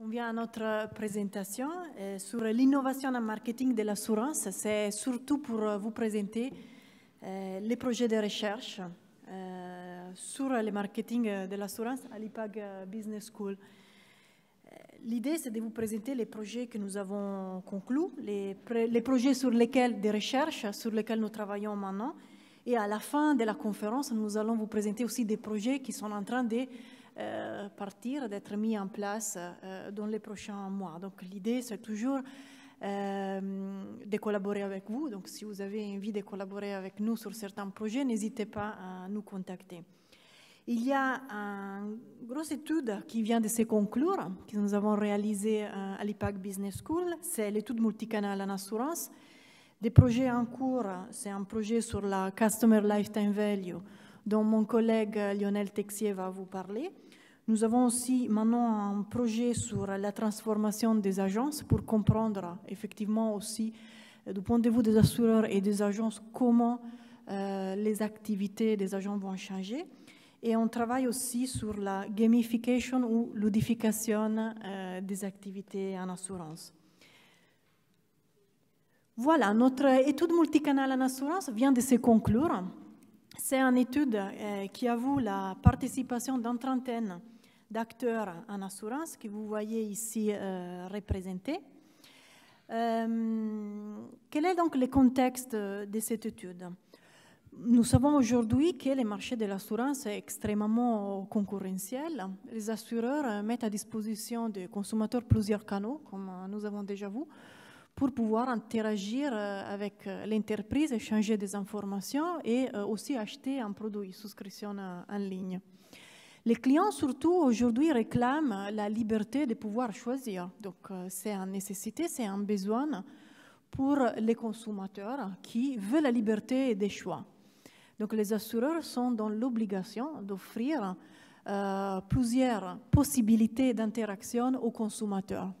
On vient à notre présentation sur l'innovation en marketing de l'assurance. C'est surtout pour vous présenter les projets de recherche sur le marketing de l'assurance à l'IPAG Business School. L'idée, c'est de vous présenter les projets que nous avons conclus, les projets sur lesquels des recherches sur lesquels nous travaillons maintenant. Et à la fin de la conférence, nous allons vous présenter aussi des projets qui sont en train de partir, d'être mis en place dans les prochains mois. Donc l'idée, c'est toujours de collaborer avec vous. Donc si vous avez envie de collaborer avec nous sur certains projets, n'hésitez pas à nous contacter. Il y a une grosse étude qui vient de se conclure, que nous avons réalisée à l'IPAG Business School. C'est l'étude multicanale en assurance. Des projets en cours, c'est un projet sur la Customer Lifetime Value dont mon collègue Lionel Texier va vous parler. Nous avons aussi maintenant un projet sur la transformation des agences pour comprendre effectivement aussi du point de vue des assureurs et des agences comment les activités des agents vont changer. Et on travaille aussi sur la gamification ou ludification des activités en assurance. Voilà, notre étude multicanale en assurance vient de se conclure. C'est une étude qui avoue la participation d'une trentaine d'acteurs en assurance que vous voyez ici représentés. Quel est donc le contexte de cette étude? Nous savons aujourd'hui que le marché de l'assurance est extrêmement concurrentiel. Les assureurs mettent à disposition des consommateurs plusieurs canaux, comme nous avons déjà vu, pour pouvoir interagir avec l'entreprise, échanger des informations et aussi acheter un produit, souscription en ligne. Les clients, surtout aujourd'hui, réclament la liberté de pouvoir choisir. Donc, c'est une nécessité, c'est un besoin pour les consommateurs qui veulent la liberté des choix. Donc, les assureurs sont dans l'obligation d'offrir plusieurs possibilités d'interaction aux consommateurs.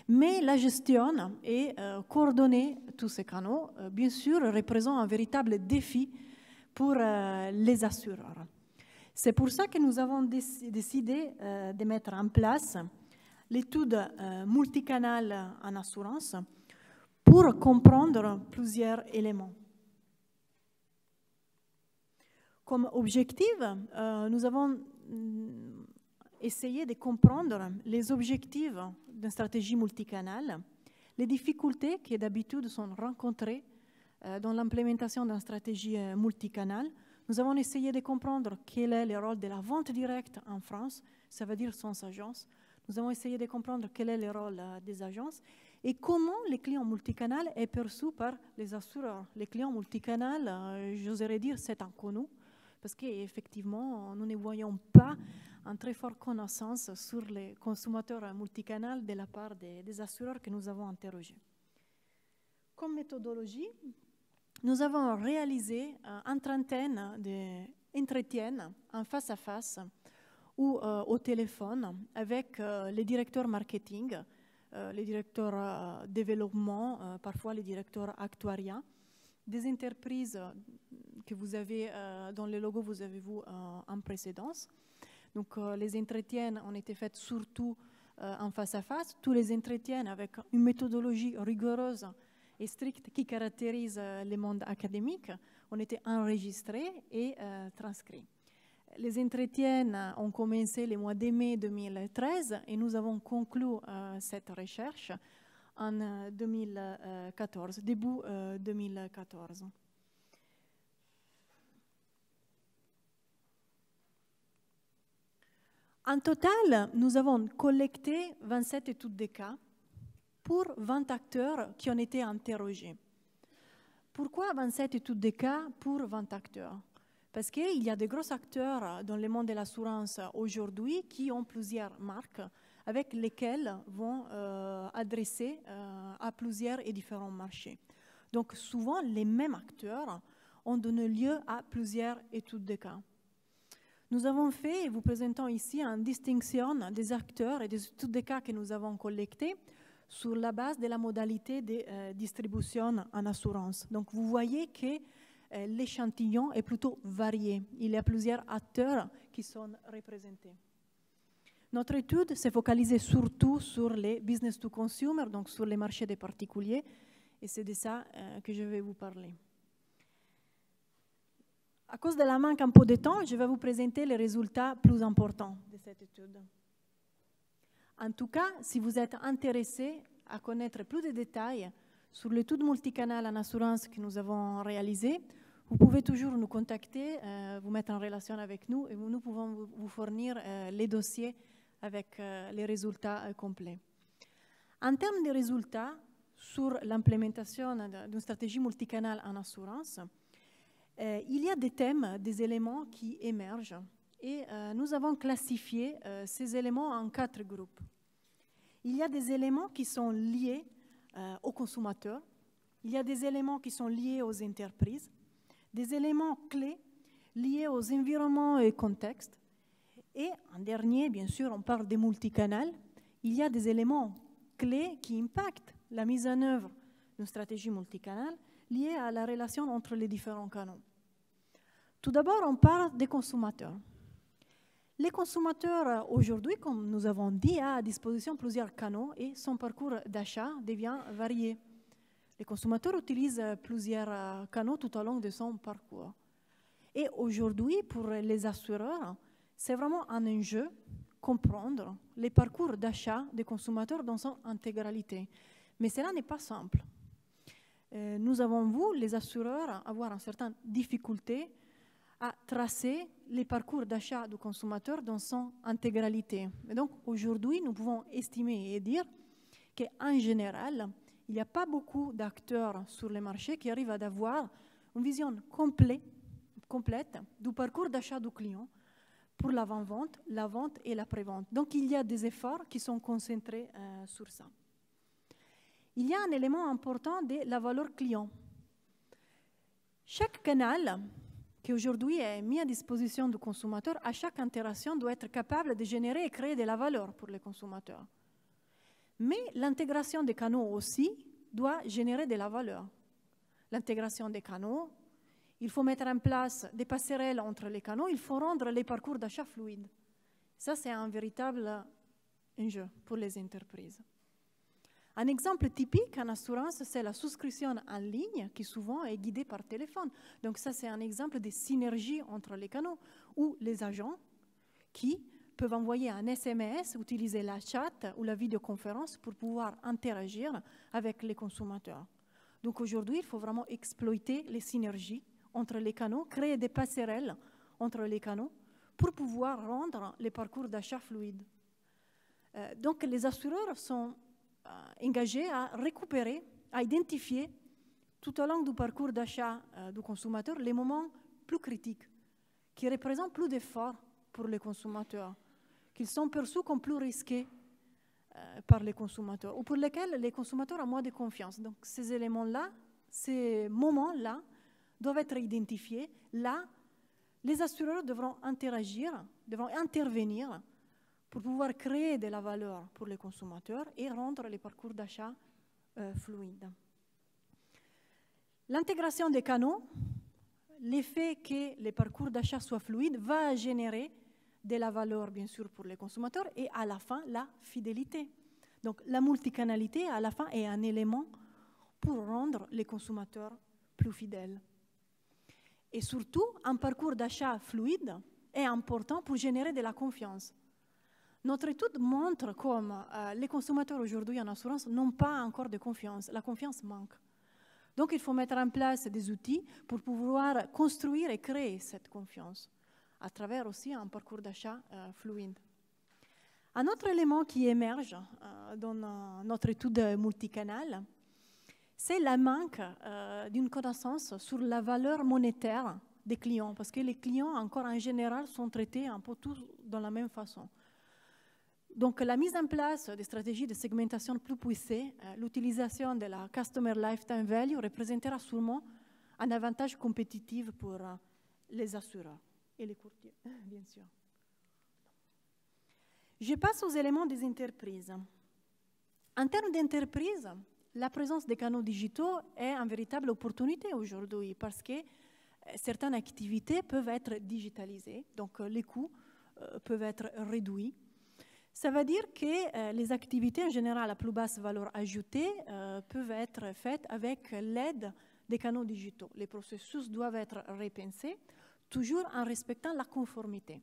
Mais la gestion et coordonner tous ces canaux, bien sûr, représente un véritable défi pour les assureurs. C'est pour ça que nous avons décidé de mettre en place l'étude multicanale en assurance pour comprendre plusieurs éléments. Comme objectif, nous avons essayé de comprendre les objectifs d'une stratégie multicanale, les difficultés qui d'habitude sont rencontrées dans l'implémentation d'une stratégie multicanale. Nous avons essayé de comprendre quel est le rôle de la vente directe en France, ça veut dire sans agence. Nous avons essayé de comprendre quel est le rôle des agences et comment les clients multicanales est perçu par les assureurs. Les clients multicanales, j'oserais dire, c'est inconnu parce qu'effectivement, nous ne voyons pas une très forte connaissance sur les consommateurs multicanales de la part des assureurs que nous avons interrogés. Comme méthodologie, nous avons réalisé une trentaine d'entretiens en face à face ou au téléphone avec les directeurs marketing, les directeurs développement, parfois les directeurs actuariat, des entreprises que vous avez dans le logo, vous avez vu en précédence. Donc les entretiens ont été faits surtout en face à face. Tous les entretiens avec une méthodologie rigoureuse et stricte qui caractérise le monde académique ont été enregistrés et transcrits. Les entretiens ont commencé le mois de mai 2013 et nous avons conclu cette recherche en 2014, début 2014. En total, nous avons collecté 27 études de cas pour 20 acteurs qui ont été interrogés. Pourquoi 27 études de cas pour 20 acteurs? Parce qu'il y a de gros acteurs dans le monde de l'assurance aujourd'hui qui ont plusieurs marques avec lesquelles vont adresser à plusieurs et différents marchés. Donc souvent, les mêmes acteurs ont donné lieu à plusieurs études de cas. Nous avons fait, et vous présentons ici, une distinction des acteurs et des études de cas que nous avons collectés sur la base de la modalité de distribution en assurance. Donc vous voyez que l'échantillon est plutôt varié. Il y a plusieurs acteurs qui sont représentés. Notre étude s'est focalisée surtout sur les business to consumer, donc sur les marchés des particuliers, et c'est de ça que je vais vous parler. À cause de la manque un peu de temps, je vais vous présenter les résultats plus importants de cette étude. En tout cas, si vous êtes intéressé à connaître plus de détails sur l'étude multicanal en assurance que nous avons réalisée, vous pouvez toujours nous contacter, vous mettre en relation avec nous et nous pouvons vous fournir les dossiers avec les résultats complets. En termes de résultats sur l'implémentation d'une stratégie multicanal en assurance, il y a des thèmes, des éléments qui émergent et nous avons classifié ces éléments en 4 groupes. Il y a des éléments qui sont liés aux consommateurs, il y a des éléments qui sont liés aux entreprises, des éléments clés liés aux environnements et contextes. Et en dernier, bien sûr, on parle des multicanals. Il y a des éléments clés qui impactent la mise en œuvre d'une stratégie multicanal liée à la relation entre les différents canaux. Tout d'abord, on parle des consommateurs. Les consommateurs, aujourd'hui, comme nous avons dit, ont à disposition plusieurs canaux et son parcours d'achat devient varié. Les consommateurs utilisent plusieurs canaux tout au long de son parcours. Et aujourd'hui, pour les assureurs, c'est vraiment un enjeu comprendre les parcours d'achat des consommateurs dans son intégralité. Mais cela n'est pas simple. Nous avons vu, les assureurs, avoir une certaine difficulté à tracer les parcours d'achat du consommateur dans son intégralité. Et donc aujourd'hui, nous pouvons estimer et dire qu'en général, il n'y a pas beaucoup d'acteurs sur le marché qui arrivent à avoir une vision complète du parcours d'achat du client pour l'avant-vente, la vente et l'après-vente. Donc il y a des efforts qui sont concentrés sur ça. Il y a un élément important de la valeur client. Chaque canal qui aujourd'hui est mis à disposition du consommateur, à chaque interaction doit être capable de générer et créer de la valeur pour les consommateurs. Mais l'intégration des canaux aussi doit générer de la valeur. L'intégration des canaux, il faut mettre en place des passerelles entre les canaux, il faut rendre les parcours d'achat fluides. Ça, c'est un véritable enjeu pour les entreprises. Un exemple typique en assurance, c'est la souscription en ligne qui souvent est guidée par téléphone. Donc ça, c'est un exemple de synergie entre les canaux où les agents qui peuvent envoyer un SMS, utiliser la chat ou la vidéoconférence pour pouvoir interagir avec les consommateurs. Donc aujourd'hui, il faut vraiment exploiter les synergies entre les canaux, créer des passerelles entre les canaux pour pouvoir rendre les parcours d'achat fluides. Donc les assureurs sont engagés à récupérer, à identifier tout au long du parcours d'achat du consommateur les moments plus critiques, qui représentent plus d'efforts pour les consommateurs, qu'ils sont perçus comme plus risqués par les consommateurs, ou pour lesquels les consommateurs ont moins de confiance. Donc ces éléments-là, ces moments-là, doivent être identifiés. Là, les assureurs devront interagir, devront intervenir pour pouvoir créer de la valeur pour les consommateurs et rendre les parcours d'achat fluides. L'intégration des canaux, l'effet que les parcours d'achat soient fluides va générer de la valeur, bien sûr, pour les consommateurs et à la fin, la fidélité. Donc, la multicanalité, à la fin, est un élément pour rendre les consommateurs plus fidèles. Et surtout, un parcours d'achat fluide est important pour générer de la confiance. Notre étude montre comme les consommateurs aujourd'hui en assurance n'ont pas encore de confiance. La confiance manque. Donc, il faut mettre en place des outils pour pouvoir construire et créer cette confiance à travers aussi un parcours d'achat fluide. Un autre élément qui émerge dans notre étude multicanal, c'est le manque d'une connaissance sur la valeur monétaire des clients, parce que les clients, encore en général, sont traités un peu tous de la même façon. Donc, la mise en place de stratégies de segmentation plus poussées, l'utilisation de la Customer Lifetime Value représentera sûrement un avantage compétitif pour les assureurs et les courtiers, bien sûr. Je passe aux éléments des entreprises. En termes d'entreprises, la présence des canaux digitaux est une véritable opportunité aujourd'hui parce que certaines activités peuvent être digitalisées, donc les coûts peuvent être réduits. Ça veut dire que les activités en général à plus basse valeur ajoutée peuvent être faites avec l'aide des canaux digitaux. Les processus doivent être repensés, toujours en respectant la conformité.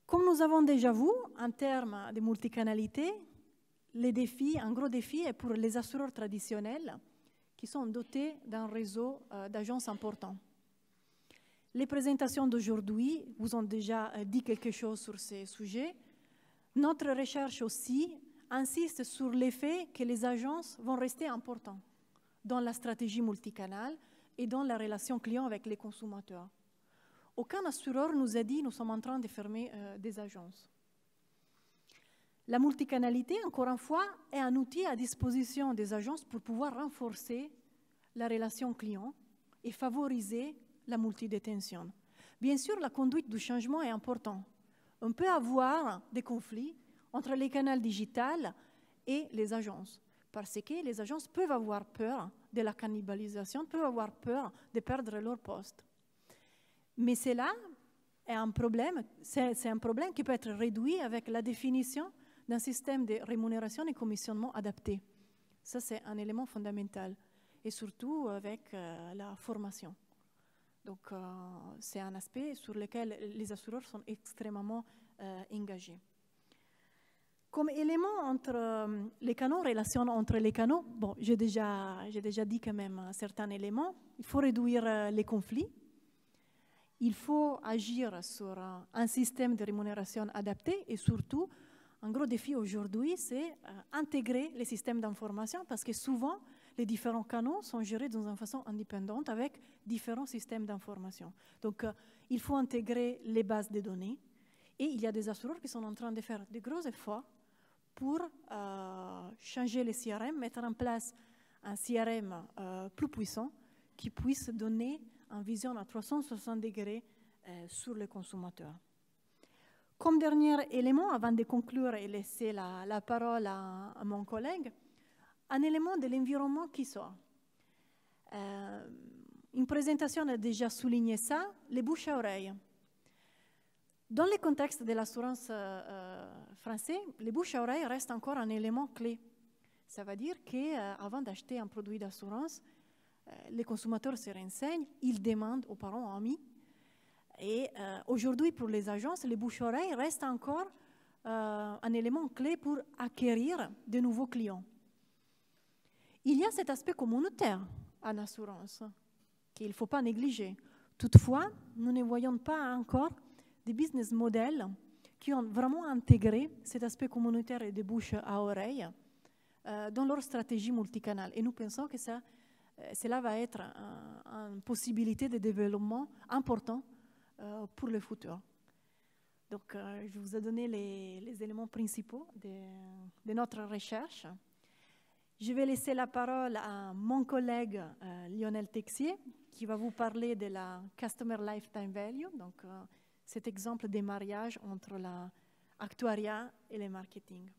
Comme nous avons déjà vu, en termes de multicanalité, un gros défi est pour les assureurs traditionnels qui sont dotés d'un réseau d'agences importants. Les présentations d'aujourd'hui vous ont déjà dit quelque chose sur ces sujets. Notre recherche aussi insiste sur l'effet que les agences vont rester importantes dans la stratégie multicanale et dans la relation client avec les consommateurs. Aucun assureur nous a dit nous sommes en train de fermer des agences. La multicanalité, encore une fois, est un outil à disposition des agences pour pouvoir renforcer la relation client et favoriser la multidétention. Bien sûr, la conduite du changement est importante. On peut avoir des conflits entre les canaux digitaux et les agences, parce que les agences peuvent avoir peur de la cannibalisation, peuvent avoir peur de perdre leur poste. Mais cela est un problème, c'est un problème qui peut être réduit avec la définition d'un système de rémunération et commissionnement adapté. Ça, c'est un élément fondamental, et surtout avec la formation. Donc, c'est un aspect sur lequel les assureurs sont extrêmement engagés. Comme élément entre les canaux, relation entre les canaux, bon, j'ai déjà dit quand même certains éléments. Il faut réduire les conflits. Il faut agir sur un système de rémunération adapté et surtout, un gros défi aujourd'hui, c'est intégrer les systèmes d'information parce que souvent, les différents canaux sont gérés d'une façon indépendante avec différents systèmes d'information. Donc, il faut intégrer les bases de données et il y a des assureurs qui sont en train de faire de gros efforts pour changer les CRM, mettre en place un CRM plus puissant qui puisse donner une vision à 360 degrés sur le consommateur. Comme dernier élément, avant de conclure et laisser la parole à mon collègue, un élément de l'environnement qui sort. Une présentation a déjà souligné ça, les bouches à oreille. Dans le contexte de l'assurance français, les bouches à oreille restent encore un élément clé. Ça veut dire qu'avant d'acheter un produit d'assurance, les consommateurs se renseignent, ils demandent aux parents, aux amis. Et aujourd'hui, pour les agences, les bouches à oreille restent encore un élément clé pour acquérir de nouveaux clients. Il y a cet aspect communautaire en assurance qu'il ne faut pas négliger. Toutefois, nous ne voyons pas encore des business models qui ont vraiment intégré cet aspect communautaire et de bouche à oreille dans leur stratégie multicanale. Et nous pensons que cela va être une possibilité de développement important pour le futur. Donc, je vous ai donné les éléments principaux de notre recherche. Je vais laisser la parole à mon collègue Lionel Texier, qui va vous parler de la Customer Lifetime Value, donc cet exemple des mariages entre l'actuariat et le marketing.